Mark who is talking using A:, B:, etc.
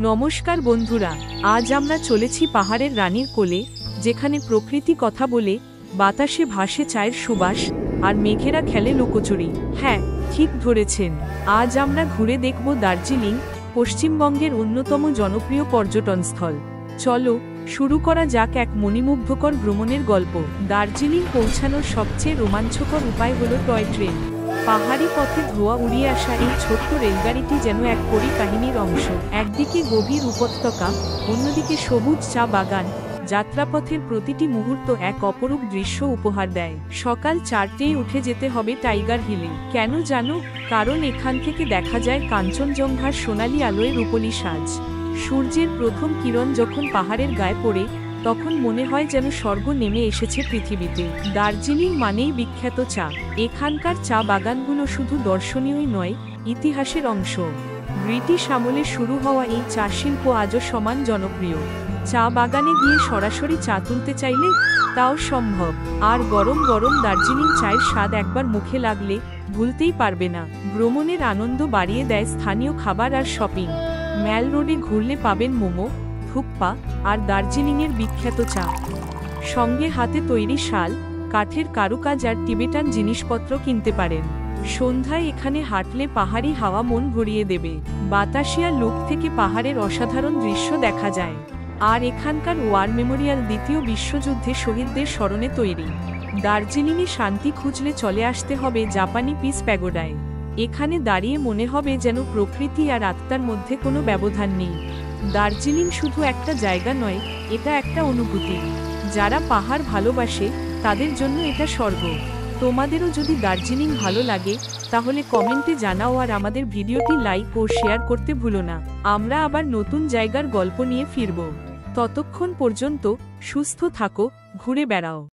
A: নমস্কার বন্ধুরা, আজ আমরা চলেছি পাহাড়ের রানীর কোলে, যেখানে প্রকৃতি কথা বলে, বাতাসে ভাসে চায়ের সুবাস, আর মেঘেরা খেলে লুকোচুরি। হ্যাঁ, ঠিক ধরেছেন, আজ আমরা ঘুরে দেখব দার্জিলিং, পশ্চিমবঙ্গের অন্যতম জনপ্রিয় পর্যটনস্থল। চলো শুরু করা যাক এক মণিমুগ্ধকর ভ্রমণের গল্প। দার্জিলিং পৌঁছানোর সবচেয়ে রোমাঞ্চকর উপায় হলো টয় ট্রেন। পাহাড়ি পথে ধোঁয়া উড়িয়ে আসা এই ছোট্ট রেলগাড়িটি যেন এক পরী কাহিনীর অংশ। একদিকে গভীর উপত্যকা, অন্যদিকে সবুজ চা বাগান। যাত্রাপথের প্রতিটি মুহূর্ত এক অপরূপ দৃশ্য উপহার দেয়। সকাল 4টেই উঠে যেতে হবে টাইগার হিলে। কেন জানো? কারণ এখান থেকে দেখা যায় কাঞ্চনজঙ্ঘার সোনালি আলোয় রূপলি সাজ। সূর্যের প্রথম কিরণ যখন পাহাড়ের গায়ে পড়ে, তখন মনে হয় যেন স্বর্গ নেমে এসেছে পৃথিবীতে। দার্জিলিং মানেই বিখ্যাত চা। এখানকার চা বাগানগুলো শুধু দর্শনীয়ই নয়, ইতিহাসের অংশ। ব্রিটিশ আমলে শুরু হওয়া এই চা শিল্প আজও সমান জনপ্রিয়। চা বাগানে গিয়ে সরাসরি চা তুলতে চাইলে তাও সম্ভব। আর গরম গরম দার্জিলিং চায়ের স্বাদ একবার মুখে লাগলে ভুলতেই পারবে না। ভ্রমণের আনন্দ বাড়িয়ে দেয় স্থানীয় খাবার আর শপিং। ম্যাল রোডে ঘুরলে পাবেন মোমো, থুপ্পা আর দার্জিলিংয়ের বিখ্যাত চা। সঙ্গে হাতে তৈরি শাল, কাঠের কারুকাজ আর টিবেটান জিনিসপত্র কিনতে পারেন। সন্ধ্যায় এখানে হাঁটলে পাহাড়ি হাওয়া মন ভরিয়ে দেবে। বাতাসিয়া লুক থেকে পাহাড়ের অসাধারণ দৃশ্য দেখা যায়। আর এখানকার ওয়ার মেমোরিয়াল দ্বিতীয় বিশ্বযুদ্ধে শহীদদের স্মরণে তৈরি। দার্জিলিংয়ে শান্তি খুঁজলে চলে আসতে হবে জাপানি পিস প্যাগোডায়। এখানে দাঁড়িয়ে মনে হবে যেন প্রকৃতি আর আত্মার মধ্যে কোনো ব্যবধান নেই। দার্জিলিং শুধু একটা জায়গা নয়, এটা একটা অনুভূতি। যারা পাহাড় ভালোবাসে তাদের জন্য এটা স্বর্গ। তোমাদেরও যদি দার্জিলিং ভালো লাগে তাহলে কমেন্টে জানাও, আর আমাদের ভিডিওটি লাইক ও শেয়ার করতে ভুলো না। আমরা আবার নতুন জায়গার গল্প নিয়ে ফিরব। ততক্ষণ পর্যন্ত সুস্থ থাকো, ঘুরে বেড়াও।